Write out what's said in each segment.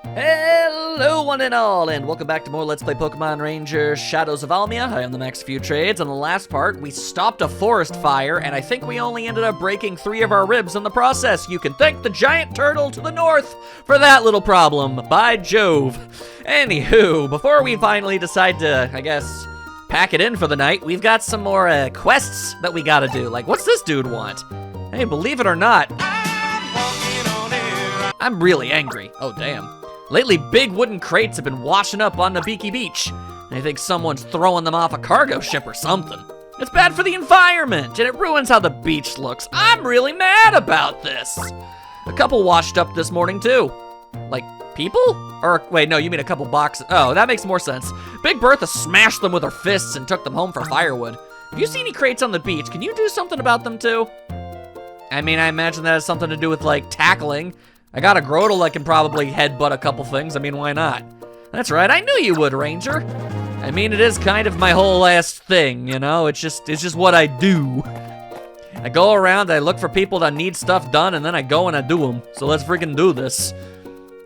Hello one and all, and welcome back to more Let's Play Pokemon Ranger Shadows of Almia. I am the Max Few Trades. On the last part, we stopped a forest fire, and I think we only ended up breaking 3 of our ribs in the process. You can thank the giant turtle to the north for that little problem. By Jove. Anywho, before we finally decide to, I guess, pack it in for the night, we've got some more quests that we gotta do. Like, what's this dude want? Hey, believe it or not, I'm really angry. Oh, damn. Lately, big wooden crates have been washing up on Nabiki Beach. And I think someone's throwing them off a cargo ship or something. It's bad for the environment, and it ruins how the beach looks. I'm really mad about this. A couple washed up this morning, too. Like, people? Or, wait, no, you mean a couple boxes. Oh, that makes more sense. Big Bertha smashed them with her fists and took them home for firewood. If you see any crates on the beach, can you do something about them, too? I mean, I imagine that has something to do with, like, tackling. I got a Grotle that can probably headbutt a couple things. I mean, why not? That's right, I knew you would, Ranger. I mean, it is kind of my whole last thing, you know? It's just what I do. I go around, I look for people that need stuff done, and then I go and I do them. So let's freaking do this.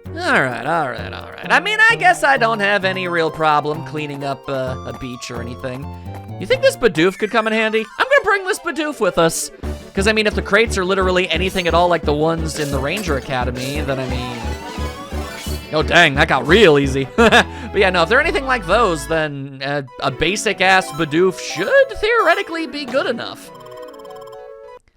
All right. I mean, I guess I don't have any real problem cleaning up a beach or anything. You think this Bidoof could come in handy? I'm gonna bring this Bidoof with us. Because, I mean, if the crates are literally anything at all like the ones in the Ranger Academy, then, I mean... Oh, dang, that got real easy. But yeah, no, if they're anything like those, then a basic-ass Bidoof should theoretically be good enough.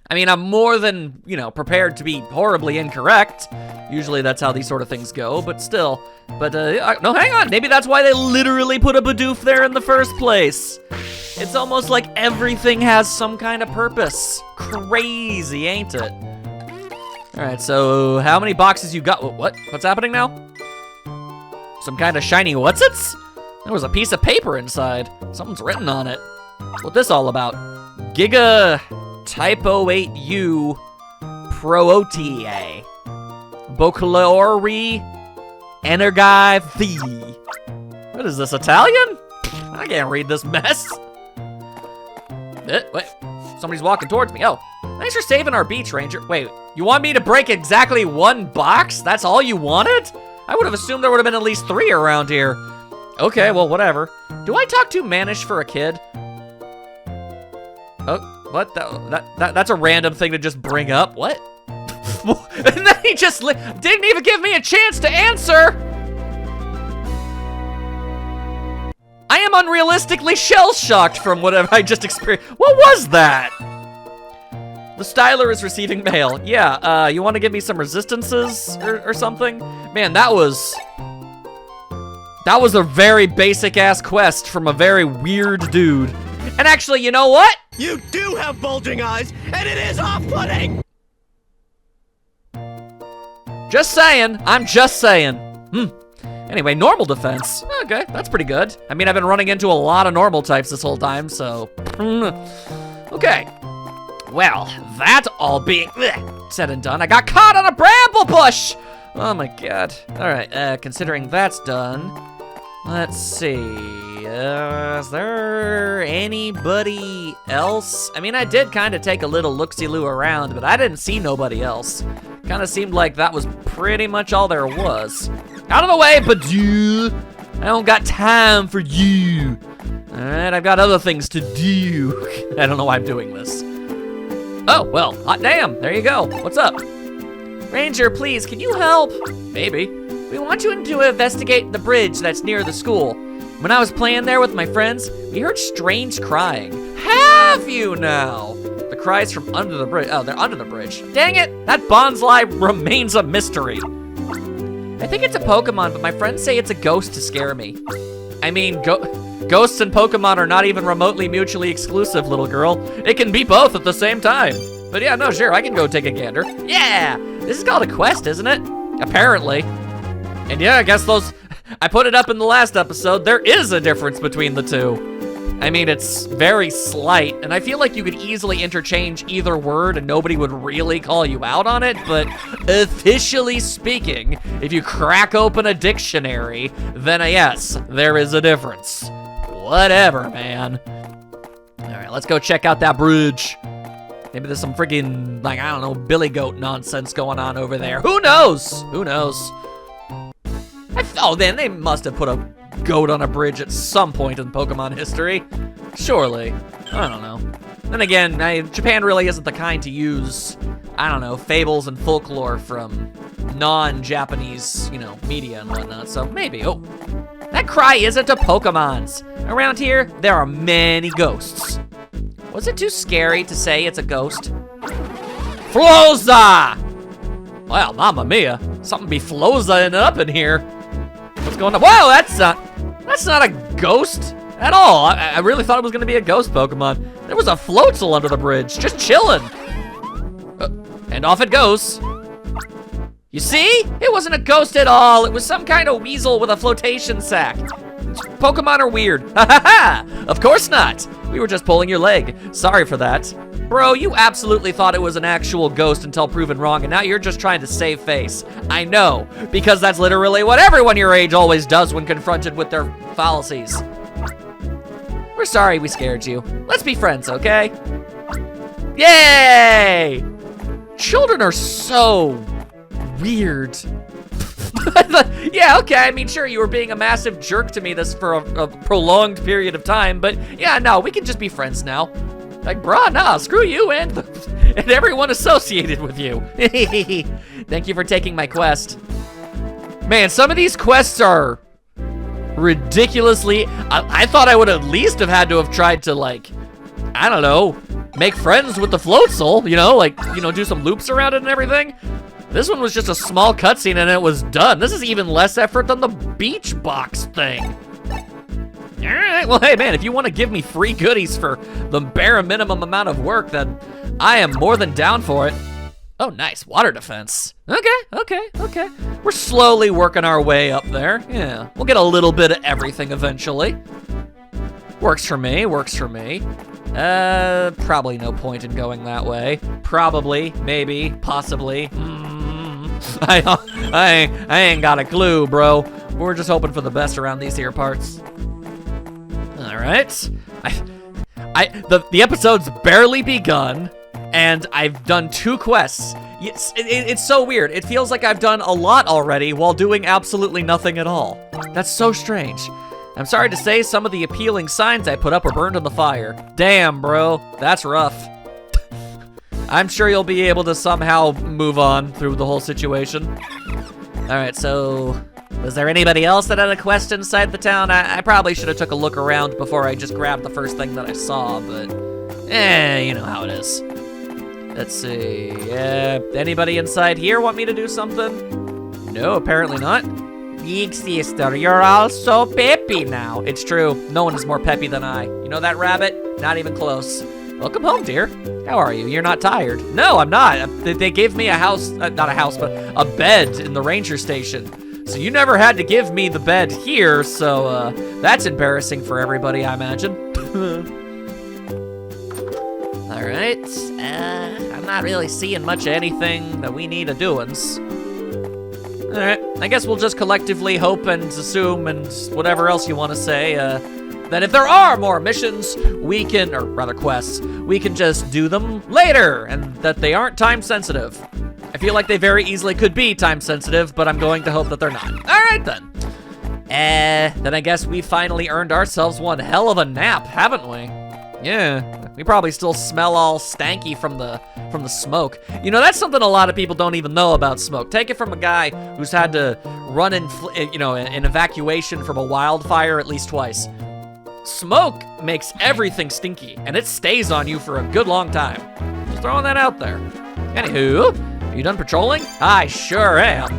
I mean, I'm more than, you know, prepared to be horribly incorrect. Usually that's how these sort of things go, but still. But, no, hang on. Maybe that's why they literally put a Bidoof there in the first place. It's almost like everything has some kind of purpose. Crazy, ain't it? All right, so how many boxes you got? What? What's happening now? Some kind of shiny what's-its? There was a piece of paper inside. Something's written on it. What's this all about? Giga Typo 8U Prootea. Bocalori Energai V. What is this, Italian? I can't read this mess. Wait, somebody's walking towards me. Oh, thanks for saving our beach, Ranger. Wait, you want me to break exactly 1 box? That's all you wanted? I would have assumed there would have been at least 3 around here. Okay, well, whatever. Do I talk too mannish for a kid? Oh, what? That's a random thing to just bring up. What? And then he just didn't even give me a chance to answer. I am unrealistically shell-shocked from whatever I just experienced. What was that? The styler is receiving mail. Yeah, you want to give me some resistances or something? Man, that was a very basic-ass quest from a very weird dude. And actually, you know what? You do have bulging eyes, and it is off-putting! Just saying. I'm just saying. Anyway, normal defense. Okay, that's pretty good. I mean, I've been running into a lot of normal types this whole time, so... Okay. Well, that all being said and done, I got caught on a bramble bush! Oh my god. Alright, considering that's done, let's see. Is there anybody else? I mean, I did kind of take a little look-see-loo around, but I didn't see nobody else. Kind of seemed like that was pretty much all there was. Out of the way, Bidoof! I don't got time for you. Alright, I've got other things to do. I don't know why I'm doing this. Oh, well, hot damn, there you go. What's up? Ranger, please, can you help? Maybe. We want you to investigate the bridge that's near the school. When I was playing there with my friends, we heard strange crying. Have you now? The cries from under the bridge. Oh, they're under the bridge. Dang it, that bonsai remains a mystery. I think it's a Pokemon, but my friends say it's a ghost to scare me. I mean, ghosts and Pokemon are not even remotely mutually exclusive, little girl. It can be both at the same time. But yeah, no, sure, I can go take a gander. Yeah, this is called a quest, isn't it? Apparently. And yeah, I guess I put it up in the last episode, there is a difference between the two. I mean, it's very slight, and I feel like you could easily interchange either word and nobody would really call you out on it, but officially speaking, if you crack open a dictionary, then yes, there is a difference. Whatever, man. All right, let's go check out that bridge. Maybe there's some freaking, like, I don't know, billy goat nonsense going on over there. Who knows? Who knows? Oh, then they must have put a goat on a bridge at some point in Pokemon history. Surely. I don't know. Then again, Japan really isn't the kind to use, I don't know, fables and folklore from non-Japanese, media and whatnot, so maybe. Oh, that cry isn't a Pokemon's. Around here, there are many ghosts. Was it too scary to say it's a ghost? Floza! Well, mamma mia, something be Floza-ing up in here. What's going on? Whoa, that's not a ghost at all. I really thought it was gonna be a ghost Pokemon. There was a Floatzel under the bridge, just chilling. And off it goes. You see? It wasn't a ghost at all. It was some kind of weasel with a flotation sack. Pokemon are weird. Ha ha ha! Of course not. We were just pulling your leg. Sorry for that. Bro, you absolutely thought it was an actual ghost until proven wrong, and now you're just trying to save face. I know, because that's literally what everyone your age always does when confronted with their fallacies. We're sorry we scared you. Let's be friends, okay? Yay! Children are so weird. Yeah, okay, I mean, sure, you were being a massive jerk to me for a prolonged period of time, but yeah, no, we can just be friends now. Like, bruh, nah, screw you and everyone associated with you. Thank you for taking my quest. Man, some of these quests are ridiculously... I thought I would at least have had to have tried to, like, I don't know, make friends with the Floatzel, do some loops around it and everything. This one was just a small cutscene and it was done. This is even less effort than the beach box thing. All right, well, hey, man, if you want to give me free goodies for the bare minimum amount of work, then I am more than down for it. Oh, nice, water defense. Okay. We're slowly working our way up there. Yeah, we'll get a little bit of everything eventually. Works for me. Probably no point in going that way. Probably, maybe, possibly. I ain't got a clue, bro. We're just hoping for the best around these here parts. All right. The episode's barely begun, and I've done 2 quests. It's so weird. It feels like I've done a lot already while doing absolutely nothing at all. That's so strange. I'm sorry to say some of the appealing signs I put up were burned in the fire. Damn, bro. That's rough. I'm sure you'll be able to somehow move on through the whole situation. All right, so was there anybody else that had a quest inside the town? I probably should have took a look around before I just grabbed the first thing that I saw, but you know how it is. Let's see, anybody inside here want me to do something? No, apparently not. Big sister, you're all so peppy now. It's true, no one is more peppy than I. You know that, rabbit? Not even close. Welcome home, dear. How are you? You're not tired? No, I'm not. They gave me a house, not a house, but a bed in the ranger station. So you never had to give me the bed here, so that's embarrassing for everybody, I imagine. All right, I'm not really seeing much of anything that we need a doings. All right, I guess we'll just collectively hope and assume and whatever else you want to say, that if there are more missions, we can, or rather quests, we can just do them later, and that they aren't time sensitive. I feel like they very easily could be time sensitive, but I'm going to hope that they're not. All right then. Then I guess we finally earned ourselves one hell of a nap, haven't we? Yeah, we probably still smell all stanky from the smoke. You know, that's something a lot of people don't even know about smoke. Take it from a guy who's had to run in evacuation from a wildfire at least twice. Smoke makes everything stinky, and it stays on you for a good long time. Just throwing that out there. Anywho, are you done patrolling? I sure am.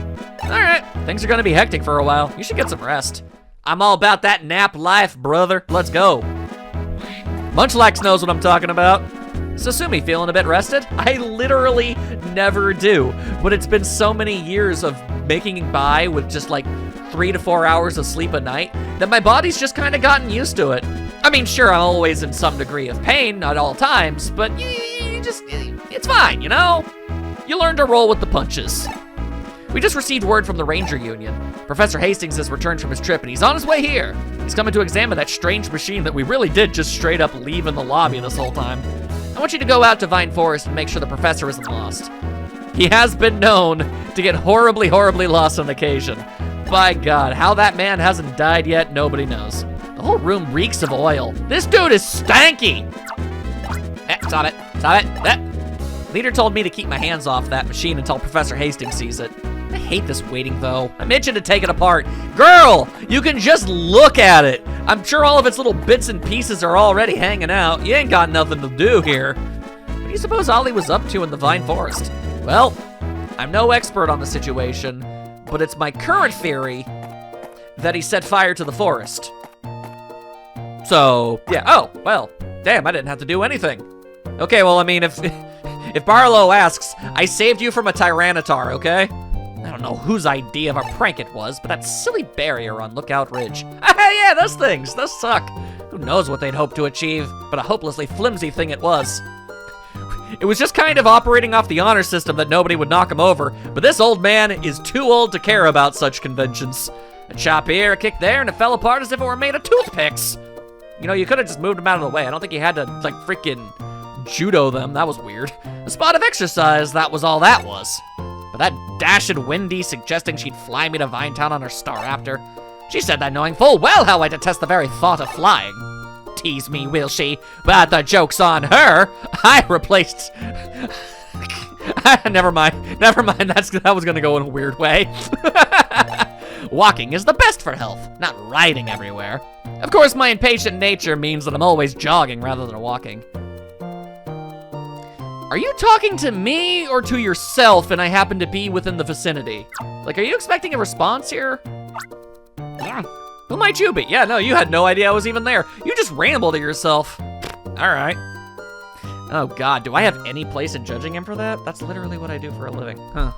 All right, things are gonna be hectic for a while. You should get some rest. I'm all about that nap life, brother. Let's go. Munchlax knows what I'm talking about. Sasumi, feeling a bit rested? I literally never do, but it's been so many years of making by with just like 3 to 4 hours of sleep a night that my body's just kind of gotten used to it. I mean, sure, I'm always in some degree of pain at all times, but it's fine, you know? You learn to roll with the punches. We just received word from the Ranger Union. Professor Hastings has returned from his trip and he's on his way here. He's coming to examine that strange machine that we really did just straight up leave in the lobby this whole time. I want you to go out to Vine Forest and make sure the professor isn't lost. He has been known to get horribly, horribly lost on occasion. by God, how that man hasn't died yet, nobody knows. The whole room reeks of oil. This dude is stanky. Stop it, stop it. Leader told me to keep my hands off that machine until Professor Hastings sees it. I hate this waiting though. I'm itching to take it apart. Girl, you can just look at it. I'm sure all of its little bits and pieces are already hanging out. You ain't got nothing to do here. What do you suppose Ollie was up to in the Vine Forest? Well, I'm no expert on the situation, but it's my current theory that he set fire to the forest. So, yeah, oh, well, damn, I didn't have to do anything. Okay, well, I mean, if Barlow asks, I saved you from a Tyranitar, okay? I don't know whose idea of a prank it was, but that silly barrier on Lookout Ridge. Yeah, those things suck. Who knows what they'd hope to achieve, but a hopelessly flimsy thing it was. It was just kind of operating off the honor system that nobody would knock him over, but this old man is too old to care about such conventions. A chop here, a kick there, and it fell apart as if it were made of toothpicks. You know, you could have just moved him out of the way. I don't think you had to, like, freaking judo them. That was weird. A spot of exercise, that was all that was. But that dashed Wendy suggesting she'd fly me to Vinetown on her Staraptor. She said that knowing full well how I detest the very thought of flying. Tease me, will she? But the joke's on her. I replaced... Never mind. That was gonna go in a weird way. Walking is the best for health, not riding everywhere. Of course, my impatient nature means that I'm always jogging rather than walking. Are you talking to me or to yourself and I happen to be within the vicinity? Like, are you expecting a response here? Who might you be? Yeah, no, you had no idea I was even there. You just rambled to yourself. All right. Oh God, do I have any place in judging him for that? That's literally what I do for a living, huh?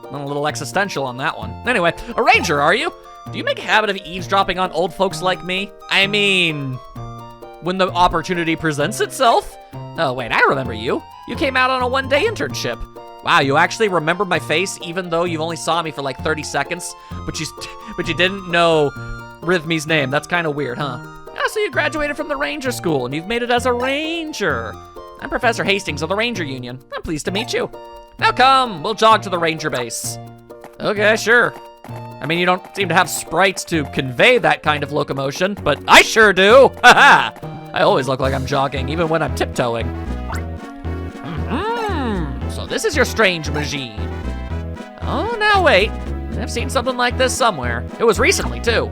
I'm a little existential on that one. Anyway, a ranger, are you? Do you make a habit of eavesdropping on old folks like me? I mean, when the opportunity presents itself? Oh wait, I remember you. You came out on a one-day internship. Wow, you actually remember my face even though you only saw me for like 30 seconds, but you didn't know Rhythmy's name. That's kind of weird, huh? Ah, so you graduated from the ranger school and you've made it as a ranger. I'm Professor Hastings of the Ranger Union. I'm pleased to meet you. Now come, we'll jog to the ranger base. Okay, sure. I mean, you don't seem to have sprites to convey that kind of locomotion, but I sure do. Haha! I always look like I'm jogging, even when I'm tiptoeing. So this is your strange machine. Oh, now wait. I've seen something like this somewhere. It was recently, too.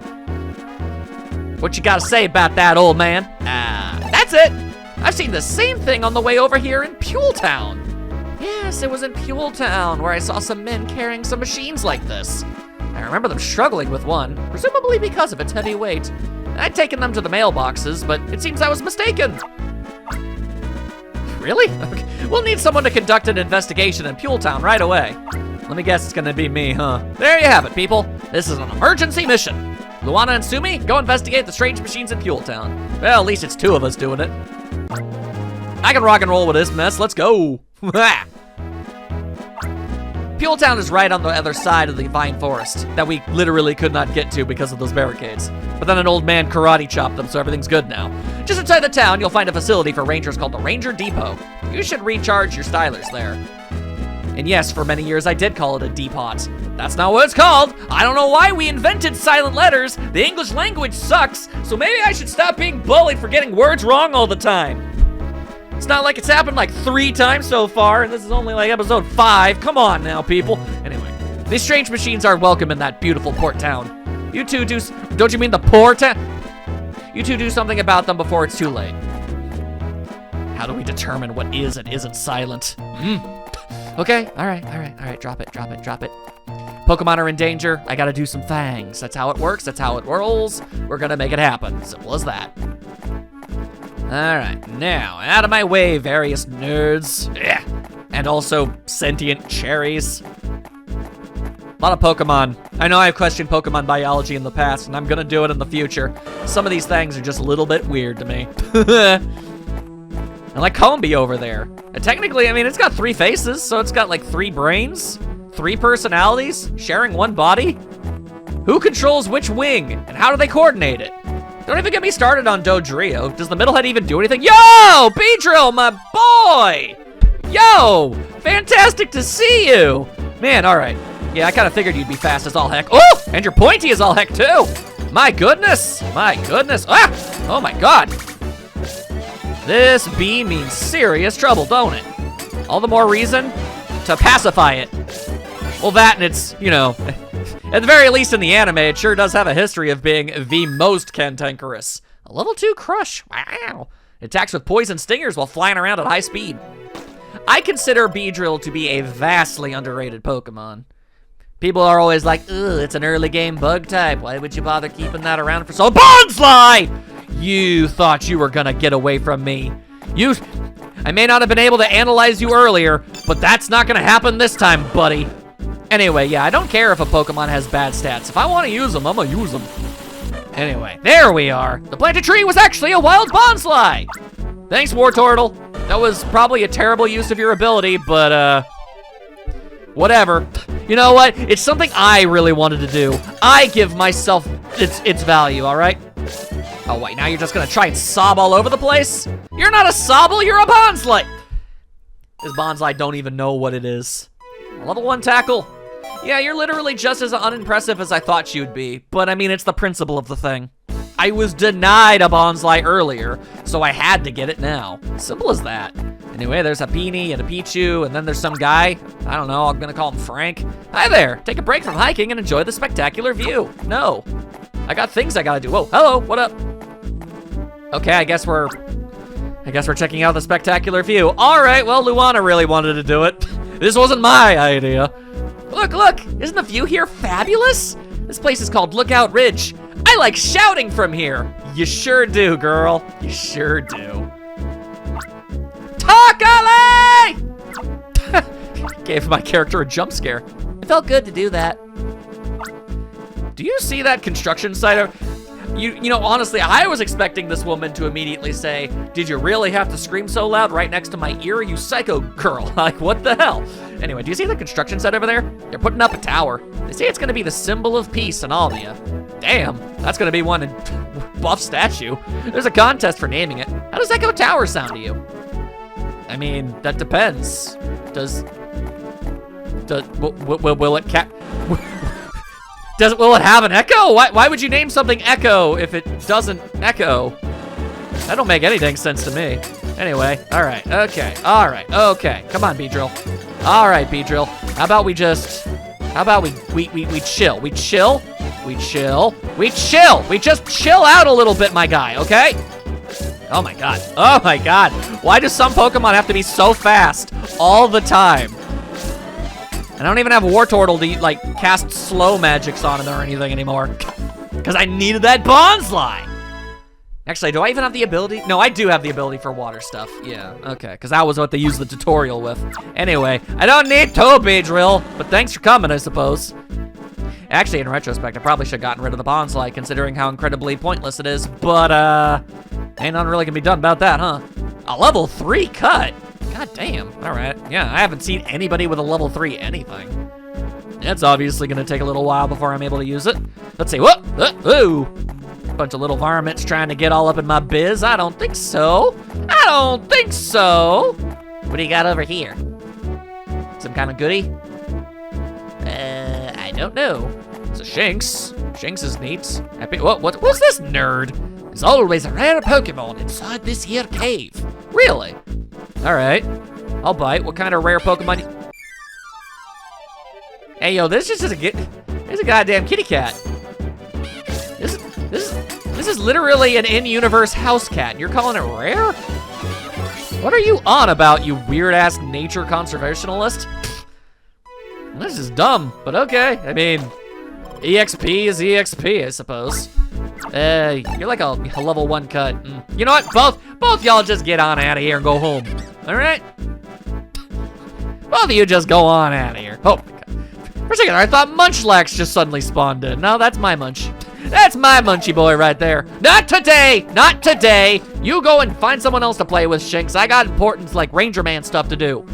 What you gotta say about that, old man? That's it. I've seen the same thing on the way over here in Peweltown. Yes, it was in Peweltown where I saw some men carrying some machines like this. I remember them struggling with one, presumably because of its heavy weight. I'd taken them to the mailboxes, but it seems I was mistaken. Really? Okay. We'll need someone to conduct an investigation in Peweltown right away. Let me guess it's gonna be me, huh? There you have it, people. This is an emergency mission. Luana and Sumi, go investigate the strange machines in Peweltown. Well, at least it's two of us doing it. I can rock and roll with this mess. Let's go. Peweltown is right on the other side of the Vine Forest that we literally could not get to because of those barricades. But then an old man karate chopped them, so everything's good now. Just inside the town, you'll find a facility for rangers called the Ranger Depot. You should recharge your stylers there. And yes, for many years I did call it a depot. That's not what it's called. I don't know why we invented silent letters. The English language sucks, so maybe I should stop being bullied for getting words wrong all the time. It's not like it's happened like 3 times so far, and this is only like episode 5. Come on now, people. Anyway, these strange machines are welcome in that beautiful port town. You two don't you mean the poor town? You two do something about them before it's too late. How do we determine what is and isn't silent? Okay, all right, drop it. Pokemon are in danger, I gotta do some things. That's how it works, that's how it rolls. We're gonna make it happen, simple as that. All right, now, out of my way, various nerds. Yeah. And also sentient cherries. A lot of Pokemon. I know I've questioned Pokemon biology in the past, and I'm gonna do it in the future. Some of these things are just a little bit weird to me. And like Combi over there. And technically, I mean, it's got 3 faces, so it's got like 3 brains, 3 personalities, sharing one body. Who controls which wing, and how do they coordinate it? Don't even get me started on Dodrio. Does the middlehead even do anything? Yo, B-Drill, my boy! Yo, fantastic to see you! Man, all right. Yeah, I kind of figured you'd be fast as all heck. Oh, and you're pointy as all heck too. My goodness, my goodness. Ah, oh my God. This bee means serious trouble, don't it? All the more reason to pacify it. Well, that and it's, you know, at the very least in the anime, it sure does have a history of being the most cantankerous. A level 2 crush, wow. It attacks with poison stingers while flying around at high speed. I consider Beedrill to be a vastly underrated Pokemon. People are always like, ugh, it's an early game bug type. Why would you bother keeping that around for so Bonsly! You thought you were gonna get away from me. I may not have been able to analyze you earlier, but that's not gonna happen this time, buddy. Anyway, yeah, I don't care if a Pokemon has bad stats. If I wanna use them, I'm gonna use them. Anyway, there we are. The planted tree was actually a wild Bonsly. Thanks, Wartortle. That was probably a terrible use of your ability, but, whatever. You know what? It's something I really wanted to do. I give myself its value, all right? Oh, wait, now you're just gonna try and sob all over the place? You're not a sobble, you're a Bonsly! This Bonsly don't even know what it is. Level 1 tackle. Yeah, you're literally just as unimpressive as I thought you'd be, but I mean, it's the principle of the thing. I was denied a Bonsly earlier, so I had to get it now. Simple as that. Anyway, there's a Peony and a Pichu, and then there's some guy. I don't know, I'm gonna call him Frank. Hi there, take a break from hiking and enjoy the spectacular view. No, I got things I gotta do. Whoa, hello, what up? Okay, I guess we're checking out the spectacular view. All right, well, Luana really wanted to do it. This wasn't my idea. Look, look, isn't the view here fabulous? This place is called Lookout Ridge. I like shouting from here. You sure do, girl. You sure do. Takale! Gave my character a jump scare. It felt good to do that. Do you see that construction site? You know, honestly, I was expecting this woman to immediately say, did you really have to scream so loud right next to my ear, you psycho girl? Like, what the hell? Anyway, do you see the construction site over there? They're putting up a tower. They say it's gonna be the symbol of peace in Almia. Damn, that's gonna be one buff statue. There's a contest for naming it. How does Echo Tower sound to you? I mean, that depends. Will it have an echo? Why would you name something Echo if it doesn't echo? That don't make any dang sense to me. Anyway, all right, okay, come on, Beedrill. All right, Beedrill, how about we just chill, we just chill out a little bit, my guy, okay? Oh my God, why do some Pokemon have to be so fast all the time? I don't even have Wartortle to, like, cast slow magics on it or anything anymore. Because I needed that Bonsly! Actually, do I even have the ability? No, I do have the ability for water stuff. Yeah, okay, because that was what they used the tutorial with. Anyway, I don't need to, Beedrill, but thanks for coming, I suppose. Actually, in retrospect, I probably should have gotten rid of the Bonsly, considering how incredibly pointless it is, but, ain't nothing really gonna be done about that, huh? A level 3 cut? God damn, all right. Yeah, I haven't seen anybody with a level 3 anything. It's obviously gonna take a little while before I'm able to use it. Let's see, whoop, ooh. Bunch of little varmints trying to get all up in my biz. I don't think so. What do you got over here? Some kind of goodie? I don't know. It's a Shinx. Shinx is neat. What's this nerd? There's always a rare Pokemon inside this here cave. Really? All right, I'll bite. What kind of rare Pokemon? Hey, yo, this is there's a goddamn kitty cat. This is literally an in-universe house cat, and you're calling it rare? What are you on about, you weird-ass nature conservationalist? This is dumb, but okay. I mean, EXP is EXP, I suppose. You're like a level 1 cut. You know what? Both y'all just get on out of here and go home. All right? Both of you just go on out of here. Oh my God. For a second, I thought Munchlax just suddenly spawned in. No, that's my Munch. That's my Munchy boy right there. Not today, not today. You go and find someone else to play with, Shinx. I got important, like, Ranger Man stuff to do.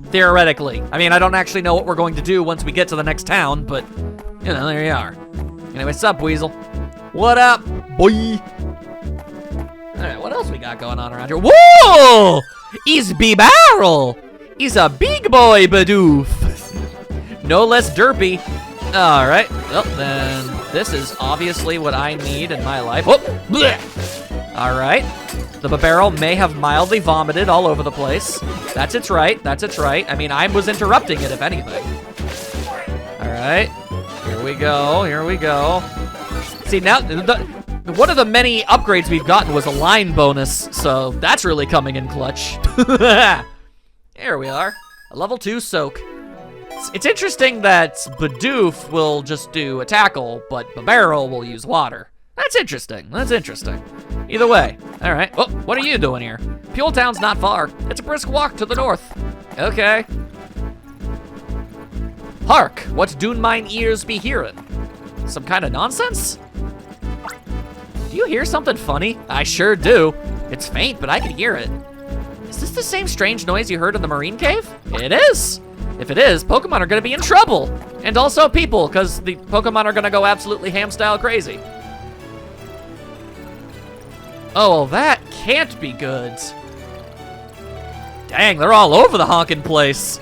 Theoretically. I mean, I don't actually know what we're going to do once we get to the next town, but, you know, there you are. Anyway, sup, Weasel? What up, boy? All right, what else we got going on around here? Whoa! He's B-Barrel! He's a big boy, Bidoof. no less derpy. All right, well then, this is obviously what I need in my life. Oh, bleh. All right, the barrel may have mildly vomited all over the place. That's its right, that's its right. I mean, I was interrupting it, if anything. All right, here we go, here we go. See, now, one of the many upgrades we've gotten was a line bonus, so that's really coming in clutch. Here we are, a level 2 soak. It's interesting that Bidoof will just do a tackle, but Barrel will use water. That's interesting, that's interesting. Either way, all right. Oh, what are you doing here? Fuel Town's not far. It's a brisk walk to the north. Okay. Hark, what do mine ears be hearing? Some kind of nonsense? Do you hear something funny? I sure do. It's faint, but I can hear it. Is this the same strange noise you heard in the marine cave? It is. If it is, Pokemon are gonna be in trouble. And also people, because the Pokemon are gonna go absolutely ham-style crazy. Oh, well, that can't be good. Dang, they're all over the honkin' place.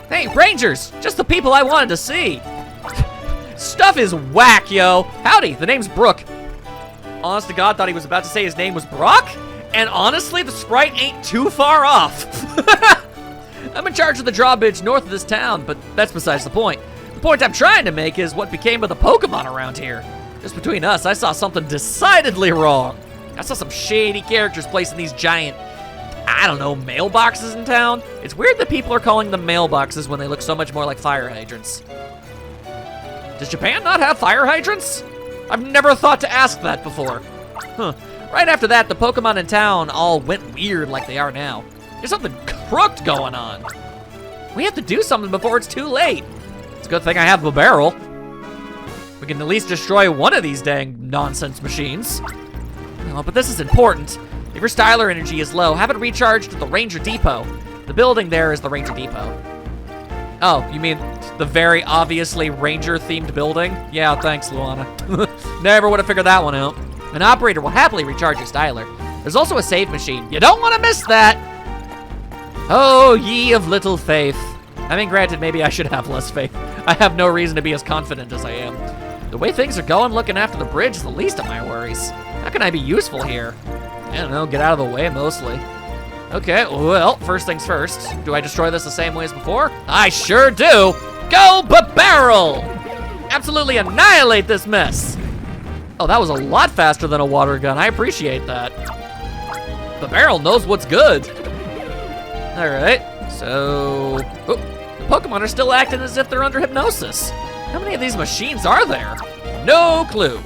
Hey, Rangers, just the people I wanted to see. Stuff is whack, yo. Howdy, the name's Brooke. Honest to God, thought he was about to say his name was Brock. And honestly, the sprite ain't too far off. I'm in charge of the drawbridge north of this town, but that's besides the point. The point I'm trying to make is what became of the Pokemon around here. Just between us, I saw something decidedly wrong. I saw some shady characters placing these giant, I don't know, mailboxes in town. It's weird that people are calling them mailboxes when they look so much more like fire hydrants. Does Japan not have fire hydrants? I've never thought to ask that before. Huh. Right after that, the Pokemon in town all went weird like they are now. There's something crooked going on. We have to do something before it's too late. It's a good thing I have the barrel. We can at least destroy one of these dang nonsense machines. Oh, but this is important. If your styler energy is low, have it recharged at the Ranger Depot. The building there is the Ranger Depot. Oh, you mean the very obviously Ranger-themed building? Yeah, thanks, Luana. Never would have figured that one out. An operator will happily recharge your styler. There's also a save machine. You don't want to miss that! Oh, ye of little faith. I mean, granted, maybe I should have less faith. I have no reason to be as confident as I am. The way things are going, looking after the bridge is the least of my worries. How can I be useful here? I don't know, get out of the way, mostly. Okay, well, first things first. Do I destroy this the same way as before? I sure do! Go Barrel! Absolutely annihilate this mess! Oh, that was a lot faster than a water gun. I appreciate that. The barrel knows what's good. All right, so... Oh, the Pokemon are still acting as if they're under hypnosis. How many of these machines are there? No clue.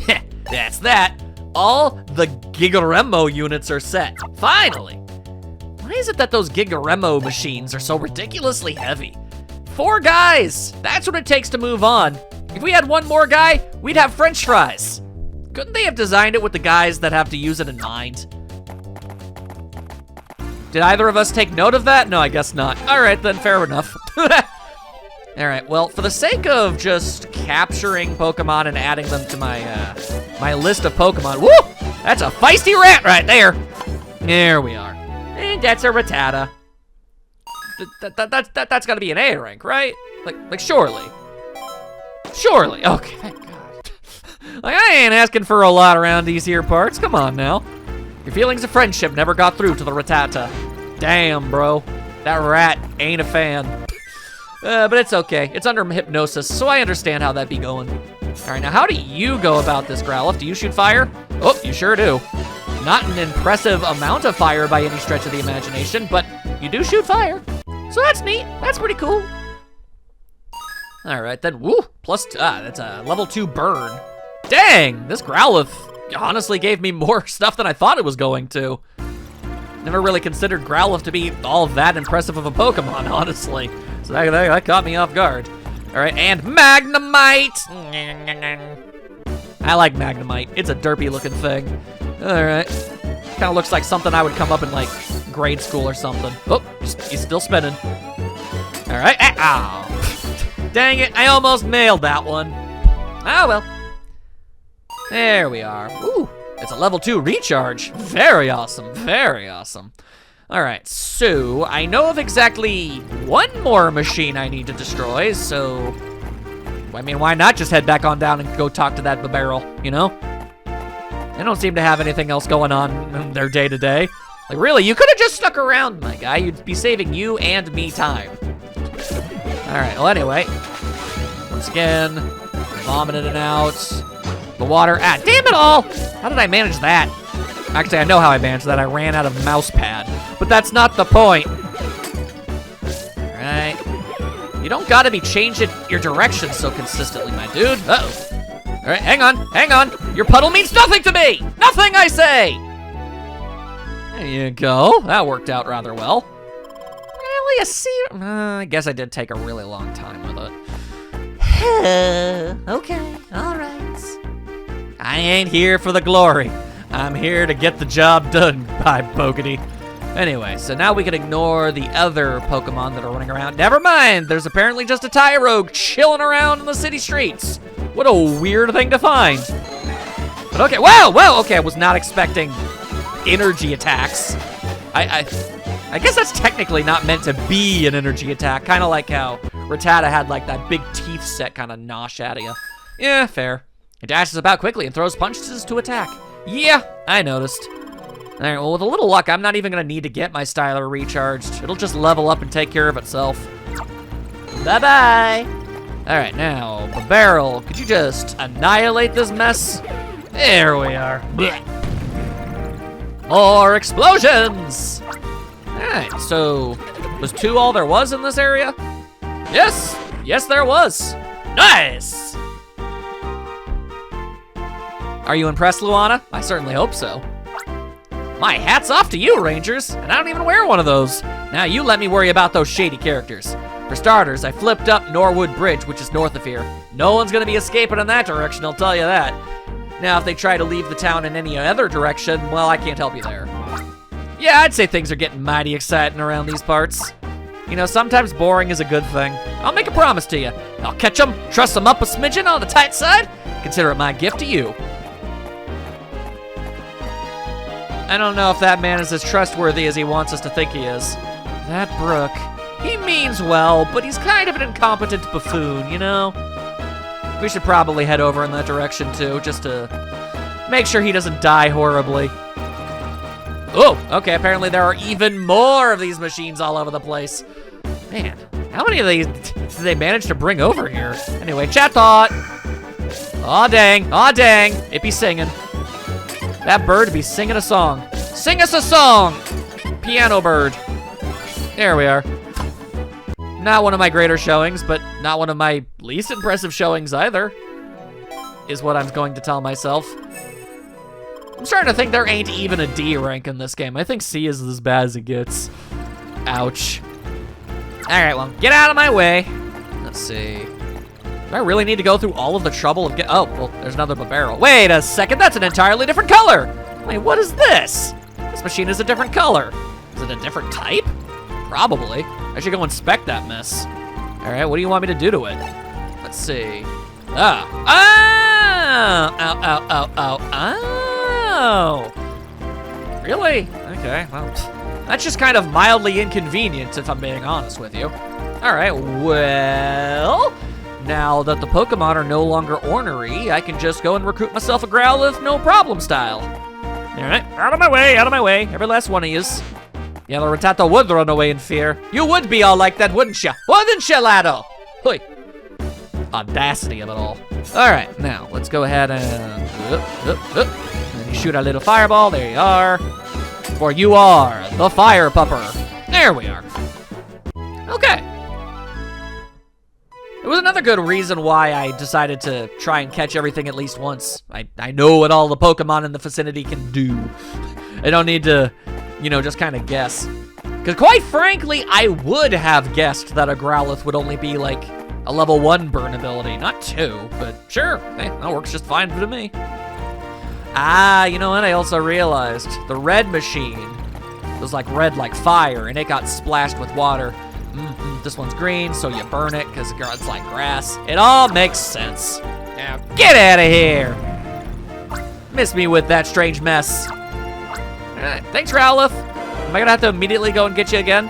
Heh, that's that. All the Gigaremo units are set. Finally. Why is it that those Gigaremo machines are so ridiculously heavy? 4 guys! That's what it takes to move on. If we had one more guy, we'd have French fries. Couldn't they have designed it with the guys that have to use it in mind? Did either of us take note of that? No, I guess not. All right, then, fair enough. All right, well, for the sake of just capturing Pokemon and adding them to my my list of Pokemon, woo! That's a feisty rat right there. There we are. And that's a Rattata. That's gotta be an A rank, right? Like surely. Surely, okay, thank God. Like, I ain't asking for a lot around these here parts, come on now. Your feelings of friendship never got through to the Rattata. Damn, bro, that rat ain't a fan. But it's okay, it's under hypnosis, so I understand how that be going. All right, now how do you go about this, Growlithe? Do you shoot fire? Oh, you sure do. Not an impressive amount of fire by any stretch of the imagination, but you do shoot fire. So that's neat, that's pretty cool. All right, then, woo, that's a level 2 burn. Dang, this Growlithe honestly gave me more stuff than I thought it was going to. Never really considered Growlithe to be all that impressive of a Pokemon, honestly. So that caught me off guard. All right, and Magnemite. I like Magnemite. It's a derpy looking thing. All right, kind of looks like something I would come up in like grade school or something. Oh, he's still spinning. All right, ow. Dang it, I almost nailed that one. Oh well. There we are. Ooh, It's a level 2 recharge. Very awesome, very awesome. All right, so I know of exactly one more machine I need to destroy, so I mean, why not just head back on down and go talk to that barrel, you know? They don't seem to have anything else going on in their day-to-day. Like, really, you could have just stuck around, my guy. You'd be saving you and me time. All right, well, anyway. Once again, vomited it out. The water, damn it all! How did I manage that? Actually, I know how I managed that. I ran out of mouse pad, but that's not the point. All right. You don't gotta be changing your direction so consistently, my dude. Uh-oh. All right, hang on. Your puddle means nothing to me! Nothing, I say! There you go. That worked out rather well. Really, a sea? I guess I did take a really long time with it. Okay, all right. I ain't here for the glory. I'm here to get the job done, by Bogety. Anyway, so now we can ignore the other Pokemon that are running around. Never mind, there's apparently just a Tyrogue chilling around in the city streets. What a weird thing to find. But okay, wow, okay, I was not expecting energy attacks. I guess that's technically not meant to be an energy attack, kind of like how Rattata had like that big teeth set kind of nosh out of you. Yeah, fair. It dashes about quickly and throws punches to attack. Yeah, I noticed. All right, well, with a little luck, I'm not even gonna need to get my Styler recharged. It'll just level up and take care of itself. Bye-bye. All right, now, Barrel, could you just annihilate this mess? There we are. Blech. More explosions! All right, so was 2 all there was in this area? Yes, there was. Nice! Are you impressed, Luana? I certainly hope so. My hat's off to you, Rangers, and I don't even wear one of those. Now you let me worry about those shady characters. For starters, I flipped up Norwood Bridge, which is north of here. No one's gonna be escaping in that direction, I'll tell you that. Now, if they try to leave the town in any other direction, well, I can't help you there. Yeah, I'd say things are getting mighty exciting around these parts. You know, sometimes boring is a good thing. I'll make a promise to you. I'll catch them, truss them up a smidgen on the tight side, consider it my gift to you. I don't know if that man is as trustworthy as he wants us to think he is. That Brook, he means well, but he's kind of an incompetent buffoon, you know? We should probably head over in that direction too, just to make sure he doesn't die horribly. Oh, okay, apparently there are even more of these machines all over the place. Man, how many of these did they manage to bring over here? Anyway, chat thought. Aw dang, it be singing. That bird be singing a song. Sing us a song, piano bird. There we are. Not one of my greater showings, but not one of my least impressive showings either, is what I'm going to tell myself. I'm starting to think there ain't even a D rank in this game. I think C is as bad as it gets. Ouch. All right, well, get out of my way. Let's see. Do I really need to go through all of the trouble of oh, well, there's another barrel. Wait a second, that's an entirely different color. Wait, what is this? This machine is a different color. Is it a different type? Probably. I should go inspect that mess. All right, what do you want me to do to it? Let's see. Oh. Really? Okay, well, that's just kind of mildly inconvenient if I'm being honest with you. All right, well, now that the Pokemon are no longer ornery, I can just go and recruit myself a Growlithe no problem style. All right, out of my way, every last one of yous. Yeah, the Rattata would run away in fear. You would be all like that, wouldn't ya? Wouldn't ya, laddo? Hoi. Audacity of it all. All right, now let's go ahead and then you shoot a little fireball. There you are. For you are the fire pupper. There we are. Okay. It was another good reason why I decided to try and catch everything at least once. I know what all the Pokemon in the vicinity can do. I don't need to, you know, just kind of guess. Because quite frankly, I would have guessed that a Growlithe would only be like a level 1 burn ability, not 2, but sure, hey, that works just fine for me. Ah, you know what, I also realized the red machine was like red like fire, and it got splashed with water. This one's green, so you burn it because it's like grass. It all makes sense. Now get out of here. Miss me with that strange mess. Alright, thanks, Rowlith. Am I gonna have to immediately go and get you again?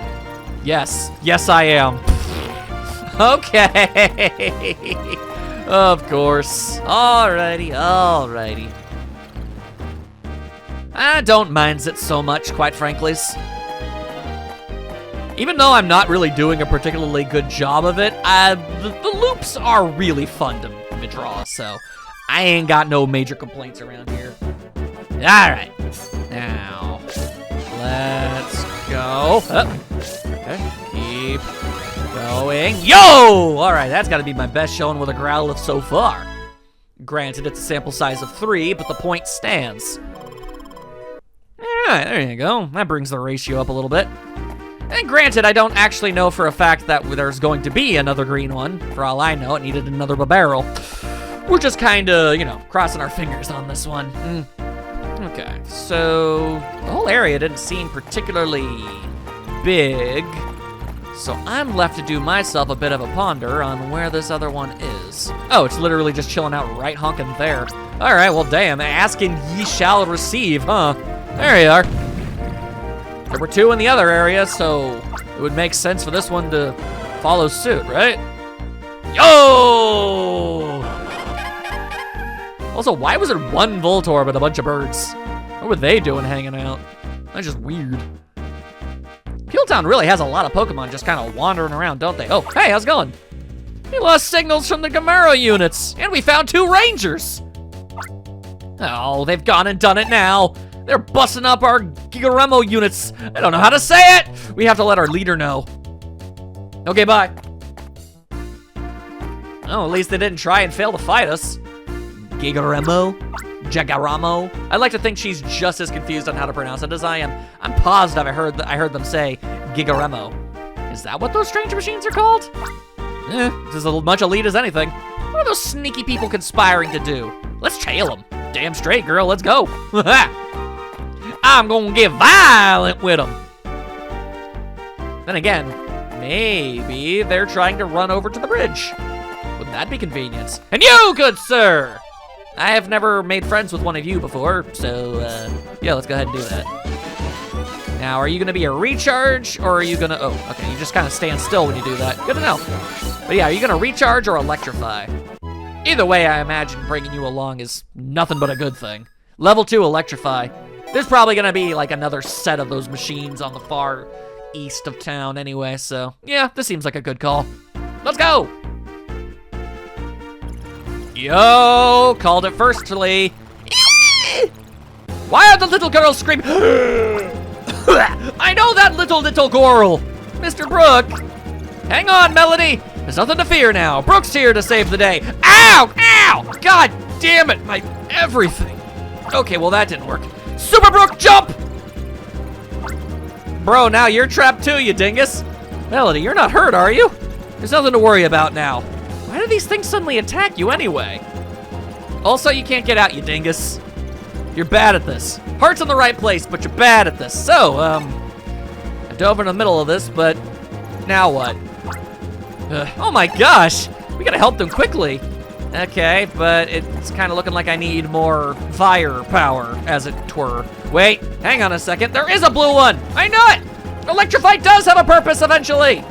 Yes. Yes, I am. Okay. Of course. Alrighty, alrighty. I don't mind it so much, quite frankly. Even though I'm not really doing a particularly good job of it, the loops are really fun to draw, so I ain't got no major complaints around here. Alright. Now, let's go. Okay, keep going. Yo! Alright, that's gotta be my best showing with a Growlithe so far. Granted, it's a sample size of 3, but the point stands. Alright, there you go. That brings the ratio up a little bit. And granted, I don't actually know for a fact that there's going to be another green one. For all I know, it needed another barrel. We're just kinda, you know, crossing our fingers on this one. Okay, so the whole area didn't seem particularly big. So I'm left to do myself a bit of a ponder on where this other one is. Oh, it's literally just chilling out right honking there. All right, well, damn, asking ye shall receive, huh? There you are. There were 2 in the other area, so it would make sense for this one to follow suit, right? Yo! Also, why was it 1 Voltorb and a bunch of birds? What were they doing hanging out? That's just weird. Peeltown really has a lot of Pokemon just kind of wandering around, don't they? Oh, hey, how's it going? We lost signals from the Gamero units, and we found 2 Rangers. Oh, they've gone and done it now. They're busting up our Gigaremo units. I don't know how to say it. We have to let our leader know. Okay, bye. Oh, at least they didn't try and fail to fight us. Gigaremo? Jagaramo? I'd like to think she's just as confused on how to pronounce it as I am. I'm positive I heard them say Gigaremo. Is that what those strange machines are called? It's as much elite as anything. What are those sneaky people conspiring to do? Let's tail them. Damn straight, girl. Let's go. I'm gonna get violent with them. Then again, maybe they're trying to run over to the bridge. Wouldn't that be convenient? And you, good sir! I have never made friends with one of you before, so, yeah, let's go ahead and do that. Now, are you gonna be a recharge, or are you gonna, oh, okay, you just kind of stand still when you do that. Good to know. But yeah, are you gonna recharge or electrify? Either way, I imagine bringing you along is nothing but a good thing. Level 2, electrify. There's probably gonna be like another set of those machines on the far east of town anyway, so yeah, this seems like a good call. Let's go! Yo, called it firstly. Why are the little girls screaming? I know that little girl. Mr. Brook. Hang on, Melody. There's nothing to fear now. Brook's here to save the day. Ow! Ow! God damn it, my everything. Okay, well that didn't work. Super Brook, jump! Bro, now you're trapped too, you dingus. Melody, you're not hurt, are you? There's nothing to worry about now. Why do these things suddenly attack you anyway? Also, you can't get out, you dingus. You're bad at this. Heart's in the right place, but you're bad at this. So, I dove in the middle of this, but now what? Oh my gosh, we gotta help them quickly. Okay, but it's kind of looking like I need more firepower, as it were. Wait, hang on a second. There is a blue one. I know it. Electrify does have a purpose eventually.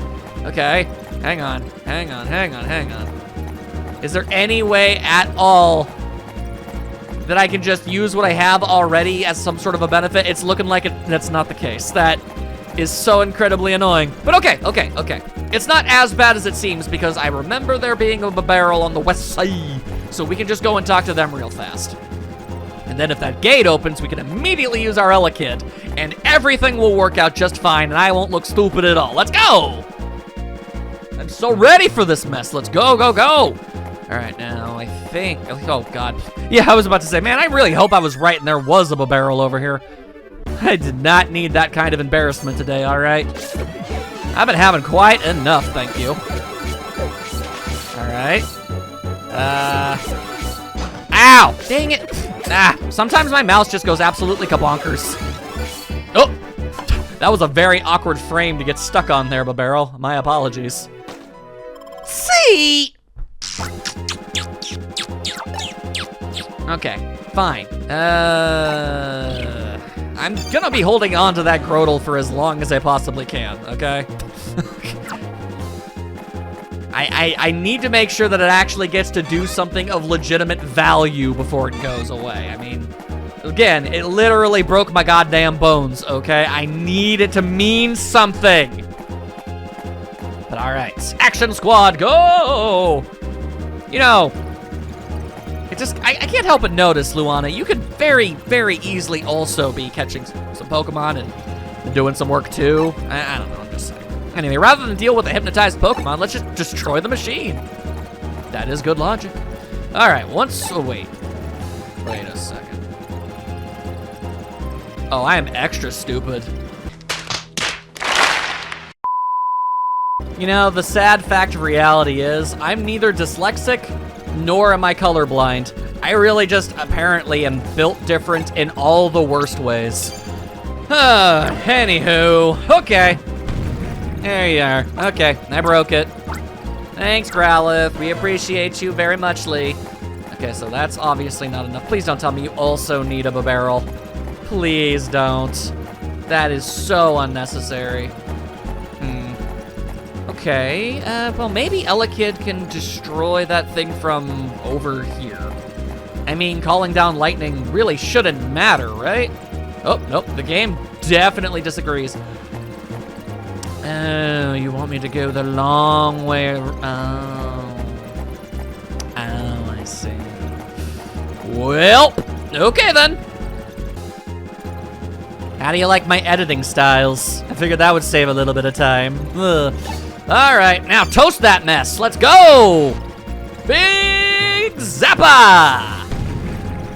Okay, hang on. Is there any way at all that I can just use what I have already as some sort of a benefit? It's looking like that's not the case. That is so incredibly annoying. But okay. It's not as bad as it seems because I remember there being a barrel on the west side. So we can just go and talk to them real fast. And then if that gate opens, we can immediately use our Elekid. And everything will work out just fine and I won't look stupid at all. Let's go! I'm so ready for this mess. Let's go. All right, now I think, oh God. Yeah, I was about to say, man, I really hope I was right and there was a barrel over here. I did not need that kind of embarrassment today, all right? I've been having quite enough, thank you. All right. Ow, dang it. Sometimes my mouse just goes absolutely kabonkers. Oh, that was a very awkward frame to get stuck on there, Barrel. My apologies. See? Okay, fine. I'm gonna be holding on to that Grodel for as long as I possibly can, okay? I need to make sure that it actually gets to do something of legitimate value before it goes away. I mean, again, it literally broke my goddamn bones, okay? I need it to mean something. But all right, action squad, go! You know, it just, I can't help but notice, Luana, you could very, very easily also be catching some Pokemon and doing some work too. I don't know, I'm just saying. Anyway, rather than deal with a hypnotized Pokemon, let's just destroy the machine. That is good logic. All right, wait a second. Oh, I am extra stupid. You know, the sad fact of reality is I'm neither dyslexic nor am I colorblind. I really just apparently am built different in all the worst ways. Anywho, okay. There you are. Okay, I broke it. Thanks, Growlithe. We appreciate you very much, Lee. Okay, so that's obviously not enough. Please don't tell me you also need a barrel. Please don't. That is so unnecessary. Okay, well, maybe Elekid can destroy that thing from over here. I mean, calling down lightning really shouldn't matter, right? Oh, nope, the game definitely disagrees. Oh, you want me to go the long way around? Oh, I see. Well, okay then. How do you like my editing styles? I figured that would save a little bit of time. Ugh. All right, now toast that mess. Let's go! Big Zappa!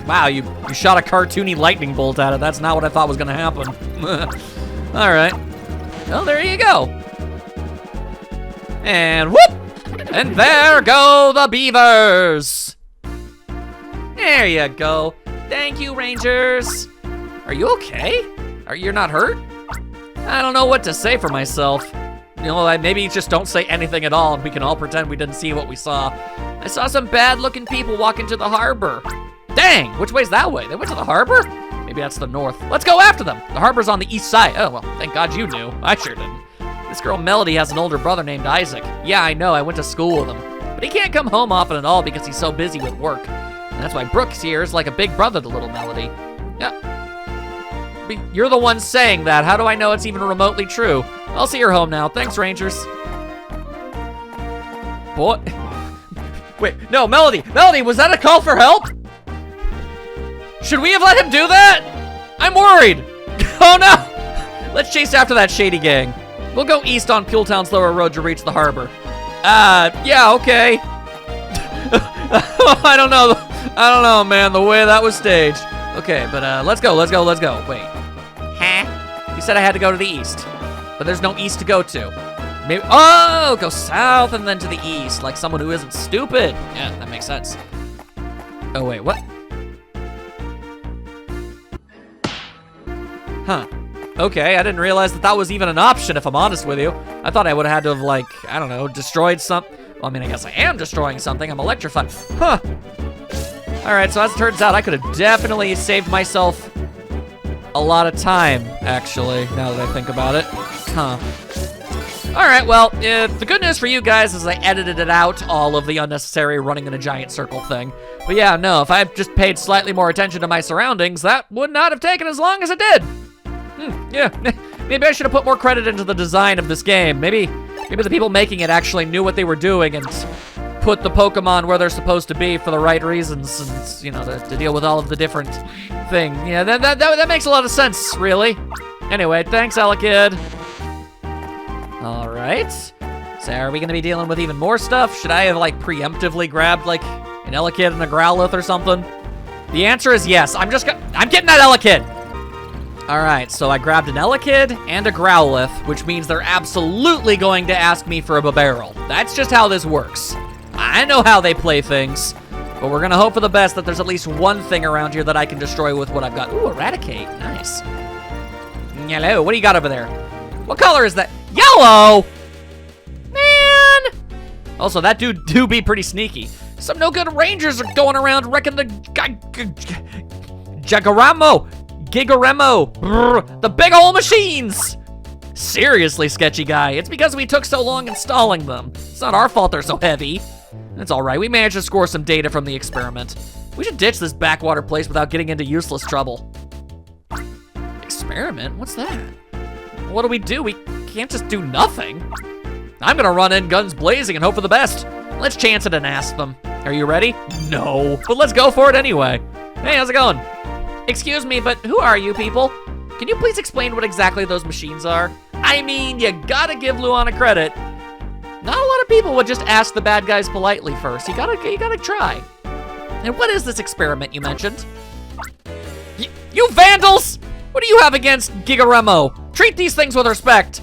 Wow, you shot a cartoony lightning bolt at it. That's not what I thought was gonna happen. All right. Well, there you go. And whoop! And there go the beavers! There you go. Thank you, Rangers. Are you okay? You're not hurt? I don't know what to say for myself. You know, maybe just don't say anything at all and we can all pretend we didn't see what we saw. I saw some bad-looking people walk into the harbor. Dang, which way's that way? They went to the harbor? Maybe that's the north. Let's go after them. The harbor's on the east side. Oh, well, thank God you knew. I sure didn't. This girl Melody has an older brother named Isaac. Yeah, I know, I went to school with him. But he can't come home often at all because he's so busy with work. And that's why Brooks here is like a big brother to little Melody. Yeah. But you're the one saying that. How do I know it's even remotely true? I'll see her home now. Thanks, Rangers. Boy. Wait, no, Melody. Melody, was that a call for help? Should we have let him do that? I'm worried. Oh no. Let's chase after that shady gang. We'll go east on Puletown's lower road to reach the harbor. Yeah, okay. I don't know, man, the way that was staged. Okay, but let's go. Wait. Huh? You said I had to go to the east. But there's no east to go to. Maybe, oh, go south and then to the east, like someone who isn't stupid. Yeah, that makes sense. Oh, wait, what? Huh. Okay, I didn't realize that was even an option, if I'm honest with you. I thought I would have had to have, like, I don't know, destroyed something. Well, I mean, I guess I am destroying something. I'm electrified. Huh. All right, so as it turns out, I could have definitely saved myself a lot of time, actually, now that I think about it. Huh. All right, well, the good news for you guys is I edited it out, all of the unnecessary running in a giant circle thing. But yeah, no, if I just paid slightly more attention to my surroundings, that would not have taken as long as it did. Yeah, maybe I should have put more credit into the design of this game. Maybe the people making it actually knew what they were doing and put the Pokemon where they're supposed to be for the right reasons, and you know, to deal with all of the different things. Yeah, that makes a lot of sense, really. Anyway, thanks, Elekid. All right. So are we gonna be dealing with even more stuff? Should I have like preemptively grabbed like an Elekid and a Growlithe or something? The answer is yes. I'm getting that Elekid. All right, so I grabbed an Elekid and a Growlithe, which means they're absolutely going to ask me for a Barrel. That's just how this works. I know how they play things, but we're gonna hope for the best that there's at least one thing around here that I can destroy with what I've got. Ooh, Eradicate, nice. Yellow, what do you got over there? What color is that? Yellow! Man! Also, that dude do be pretty sneaky. Some no-good rangers are going around wrecking the Gigaremo, brr, the big ol' machines. Seriously, sketchy guy, it's because we took so long installing them. It's not our fault they're so heavy. It's all right, we managed to score some data from the experiment. We should ditch this backwater place without getting into useless trouble. Experiment? What's that? What do? We can't just do nothing. I'm gonna run in guns blazing and hope for the best. Let's chance it and ask them. Are you ready? No, but let's go for it anyway. Hey, how's it going? Excuse me, but who are you people? Can you please explain what exactly those machines are? I mean, you gotta give Luana credit. Not a lot of people would just ask the bad guys politely first. You gotta try. And what is this experiment you mentioned? You vandals! What do you have against Gigaremo? Treat these things with respect.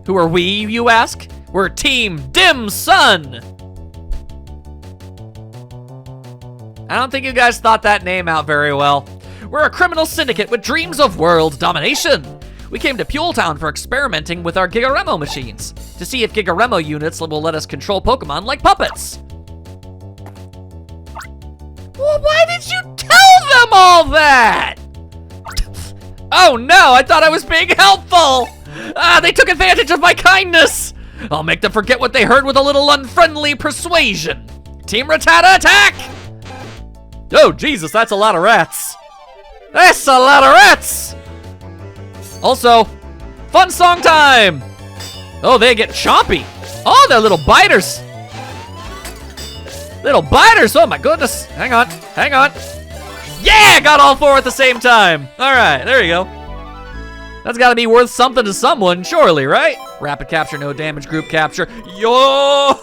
Who are we, you ask? We're Team Dim Sun. I don't think you guys thought that name out very well. We're a criminal syndicate with dreams of world domination. We came to Puletown for experimenting with our Gigaremo machines to see if Gigaremo units will let us control Pokemon like puppets. Well, why did you tell them all that? Oh no, I thought I was being helpful. They took advantage of my kindness. I'll make them forget what they heard with a little unfriendly persuasion. Team Rattata, attack! Oh, Jesus, that's a lot of rats. That's a lot of rats! Also, fun song time! Oh, they get chompy. Oh, they're little biters. Little biters, oh my goodness. Hang on. Yeah, got all four at the same time. All right, there you go. That's gotta be worth something to someone, surely, right? Rapid capture, no damage, group capture. Yo!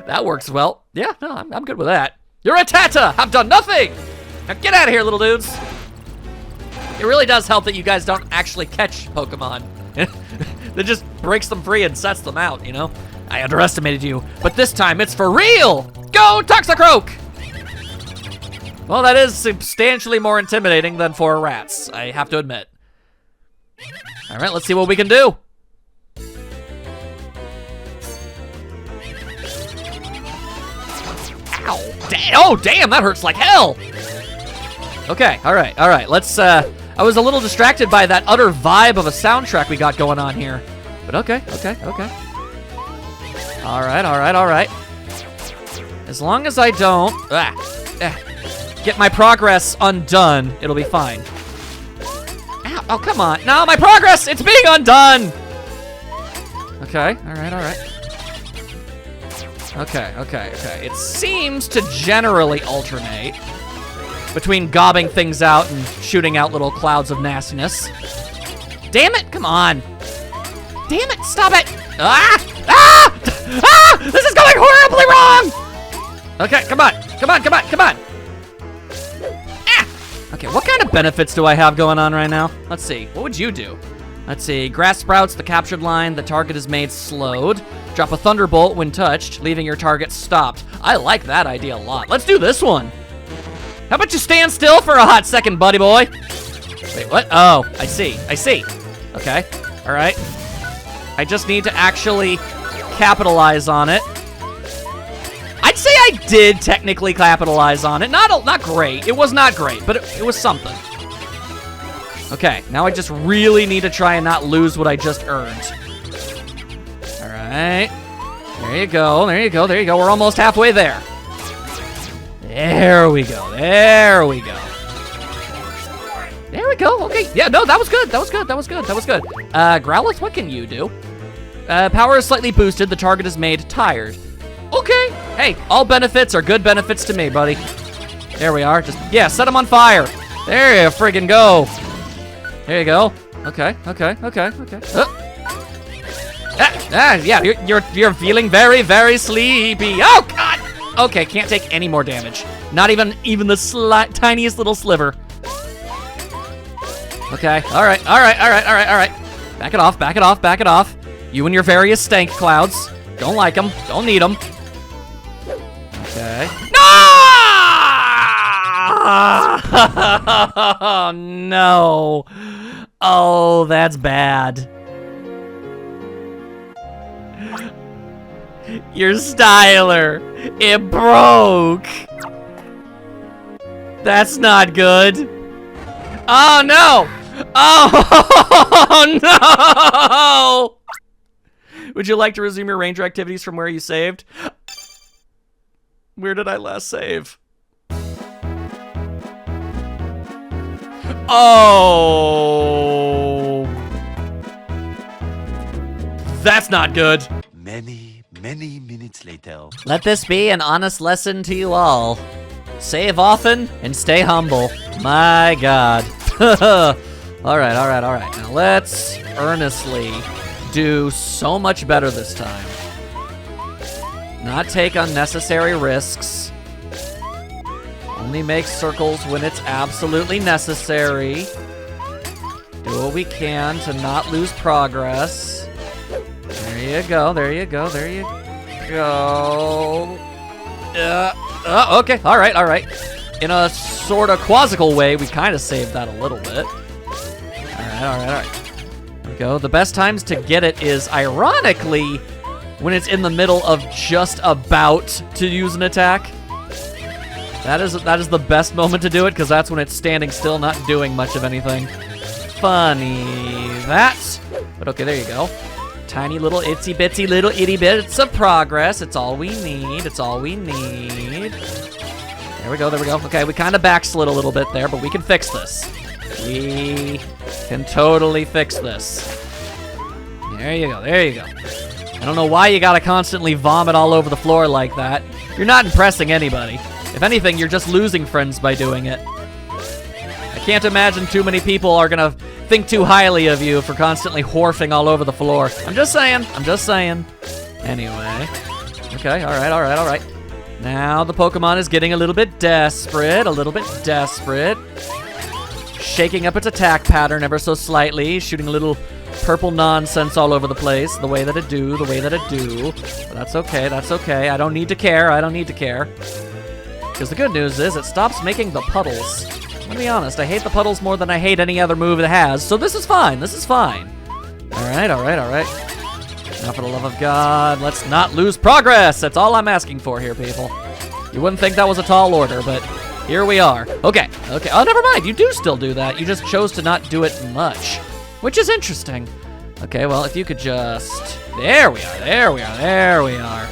That works well. Yeah, no, I'm good with that. You're a Tata, have done nothing! Now get out of here, little dudes. It really does help that you guys don't actually catch Pokemon. That just breaks them free and sets them out, you know? I underestimated you, but this time it's for real! Go Toxicroak! Well, that is substantially more intimidating than 4 rats, I have to admit. All right, let's see what we can do. Ow, oh damn, that hurts like hell. Okay, all right, let's, I was a little distracted by that utter vibe of a soundtrack we got going on here. But okay. All right. As long as I don't get my progress undone, it'll be fine. Ow, oh, come on. No, my progress, it's being undone. Okay, all right. Okay. It seems to generally alternate between gobbing things out and shooting out little clouds of nastiness. Damn it, come on. Damn it, stop it. This is going horribly wrong. Okay, come on. Okay, what kind of benefits do I have going on right now? Let's see, what would you do? Let's see, grass sprouts the captured line, the target is made slowed. Drop a thunderbolt when touched, leaving your target stopped. I like that idea a lot. Let's do this one. How about you stand still for a hot second, buddy boy? Wait, what? Oh, I see. Okay, all right. I just need to actually capitalize on it. I'd say I did technically capitalize on it. Not great. It was not great, but it was something. Okay, now I just really need to try and not lose what I just earned. All right. There you go. We're almost halfway there. There we go. Okay. Yeah, no, that was good. Growlithe, what can you do? Power is slightly boosted. The target is made tired. Okay. Hey, all benefits are good benefits to me, buddy. There we are. Just, yeah, set him on fire. There you friggin' go. There you go. Okay. Yeah, you're feeling very, very sleepy. Oh, God. Okay, can't take any more damage. Not even the tiniest little sliver. Okay, all right. Back it off. You and your various stank clouds. Don't like them, don't need them. Okay. No! No. Oh, that's bad. Your styler, it broke. That's not good. Oh, no. Oh, no. Would you like to resume your ranger activities from where you saved? Where did I last save? Oh. That's not good. Many minutes later. Let this be an honest lesson to you all. Save often and stay humble. My God. All right. Now let's earnestly do so much better this time. Not take unnecessary risks. Only make circles when it's absolutely necessary. Do what we can to not lose progress. There you go. Okay, all right. In a sort of quasical way, we kind of saved that a little bit. All right. There we go. The best times to get it is, ironically, when it's in the middle of just about to use an attack. That is the best moment to do it, because that's when it's standing still, not doing much of anything. Funny that. But okay, there you go. Tiny little itsy bitsy little itty bits of progress. It's all we need. There we go. Okay, we kind of backslid a little bit there, but we can fix this. We can totally fix this. There you go. I don't know why you gotta constantly vomit all over the floor like that. You're not impressing anybody. If anything, you're just losing friends by doing it. I can't imagine too many people are gonna think too highly of you for constantly wharfing all over the floor. I'm just saying. Anyway. Okay, all right. Now the Pokemon is getting a little bit desperate. Shaking up its attack pattern ever so slightly, shooting a little purple nonsense all over the place, the way that it do. But that's okay. I don't need to care. Because the good news is it stops making the puddles. I'm gonna be honest, I hate the puddles more than I hate any other move it has, so this is fine. All right. Now for the love of God, let's not lose progress. That's all I'm asking for here, people. You wouldn't think that was a tall order, but here we are. Okay. Oh, never mind, you do still do that. You just chose to not do it much, which is interesting. Okay, well, if you could just... There we are.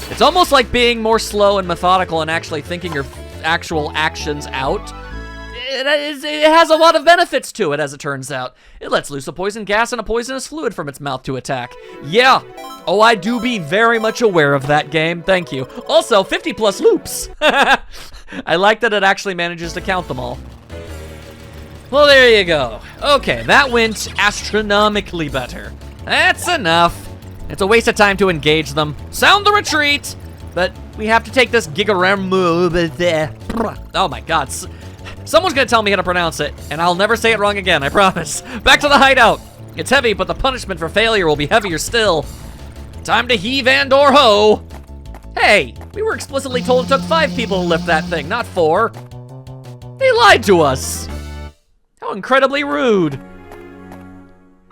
It's almost like being more slow and methodical and actually thinking your actual actions out. It has a lot of benefits to it, as it turns out. It lets loose a poison gas and a poisonous fluid from its mouth to attack. Yeah. Oh, I do be very much aware of that game. Thank you. Also, 50 plus loops. I like that it actually manages to count them all. Well, there you go. Okay, that went astronomically better. That's enough. It's a waste of time to engage them. Sound the retreat! But we have to take this Gigaram move. Oh my God. Someone's gonna tell me how to pronounce it, and I'll never say it wrong again, I promise. Back to the hideout. It's heavy, but the punishment for failure will be heavier still. Time to heave and or ho. Hey, we were explicitly told it took 5 people to lift that thing, not 4. They lied to us. How incredibly rude.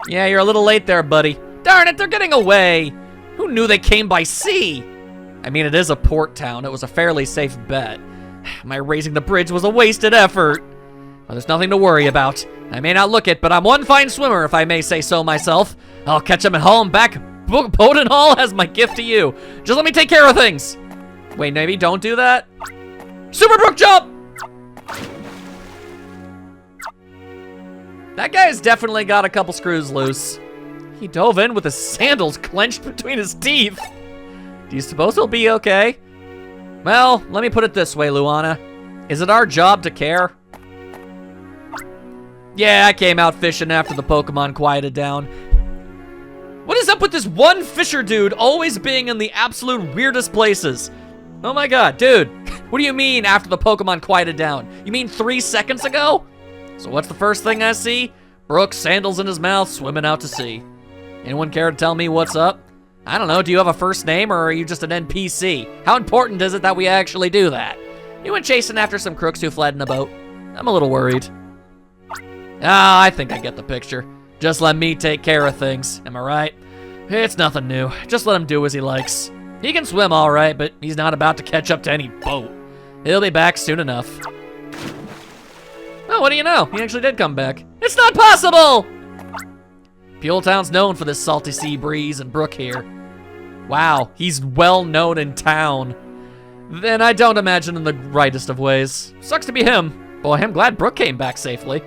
Yeah, you're a little late there, buddy. Darn it, they're getting away. Who knew they came by sea? I mean, it is a port town. It was a fairly safe bet. My raising the bridge was a wasted effort. Well, there's nothing to worry about. I may not look it, but I'm one fine swimmer, if I may say so myself. I'll catch him at home back. Bowden Hall has my gift to you. Just let me take care of things. Wait, maybe don't do that? Super Brook Jump! That guy's definitely got a couple screws loose. He dove in with his sandals clenched between his teeth. Do you suppose he'll be okay? Well, let me put it this way, Luana. Is it our job to care? Yeah, I came out fishing after the Pokemon quieted down. What is up with this one fisher dude always being in the absolute weirdest places? Oh my God, dude. What do you mean after the Pokemon quieted down? You mean 3 seconds ago? So what's the first thing I see? Brook, sandals in his mouth, swimming out to sea. Anyone care to tell me what's up? I don't know, do you have a first name or are you just an NPC? How important is it that we actually do that? You went chasing after some crooks who fled in a boat. I'm a little worried. Ah, I think I get the picture. Just let me take care of things, am I right? It's nothing new, just let him do as he likes. He can swim all right, but he's not about to catch up to any boat. He'll be back soon enough. Oh, what do you know? He actually did come back. It's not possible! Peweltown's known for this salty sea breeze and brook here. Wow, he's well known in town. Then I don't imagine in the rightest of ways. Sucks to be him. Boy, I'm glad Brooke came back safely.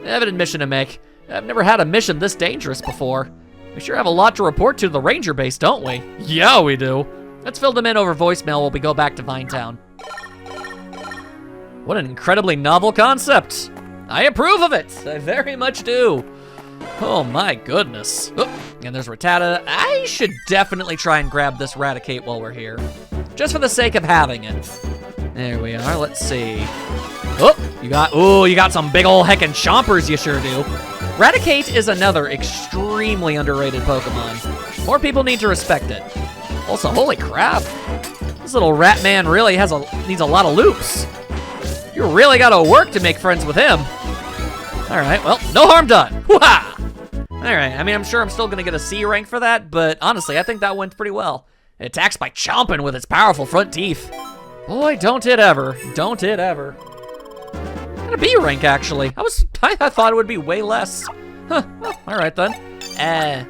I have an admission to make. I've never had a mission this dangerous before. We sure have a lot to report to the ranger base, don't we? Yeah, we do. Let's fill them in over voicemail while we go back to Vinetown. What an incredibly novel concept. I approve of it. I very much do. Oh my goodness. Oh, and there's Rattata. I should definitely try and grab this Raticate while we're here. Just for the sake of having it. There we are, let's see. Oh, you got some big ol' heckin' chompers, you sure do. Raticate is another extremely underrated Pokemon. More people need to respect it. Also, holy crap. This little rat man really needs a lot of loops. You really gotta work to make friends with him. All right, well, no harm done. Wha! All right, I mean, I'm sure I'm still gonna get a C rank for that, but honestly, I think that went pretty well. It attacks by chomping with its powerful front teeth. Boy, don't it ever. Don't it ever. Got a B rank, actually. I thought it would be way less. Huh, well, all right then.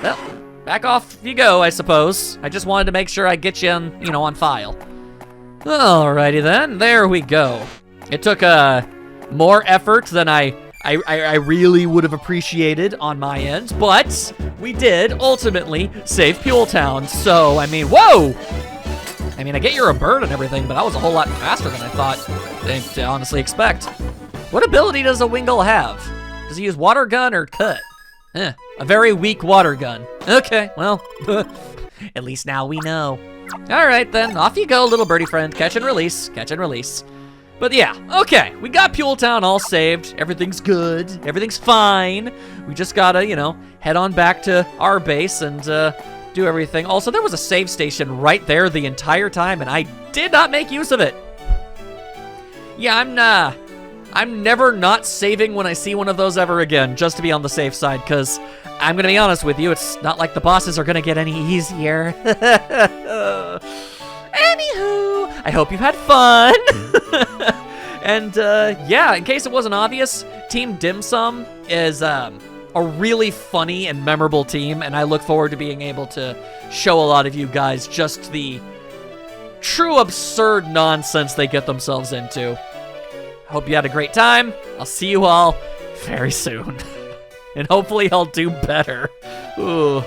Well, back off you go, I suppose. I just wanted to make sure I get you on, on file. Alrighty then, there we go. It took more effort than I really would have appreciated on my end, but we did ultimately save Peweltown. So, I mean, whoa! I mean, I get you're a bird and everything, but that was a whole lot faster than I thought to honestly expect. What ability does a Wingull have? Does he use Water Gun or Cut? A very weak Water Gun. Okay, well, at least now we know. All right then, off you go, little birdie friend. Catch and release, catch and release. But yeah, okay, we got Peweltown all saved. Everything's good, everything's fine. We just gotta, head on back to our base and do everything. Also, there was a save station right there the entire time, and I did not make use of it. Yeah, I'm never not saving when I see one of those ever again, just to be on the safe side, because I'm gonna be honest with you, it's not like the bosses are gonna get any easier. Anywho, I hope you've had fun. And yeah, in case it wasn't obvious, Team Dim Sum is a really funny and memorable team, and I look forward to being able to show a lot of you guys just the true absurd nonsense they get themselves into. Hope you had a great time. I'll see you all very soon. And hopefully I'll do better. Ooh.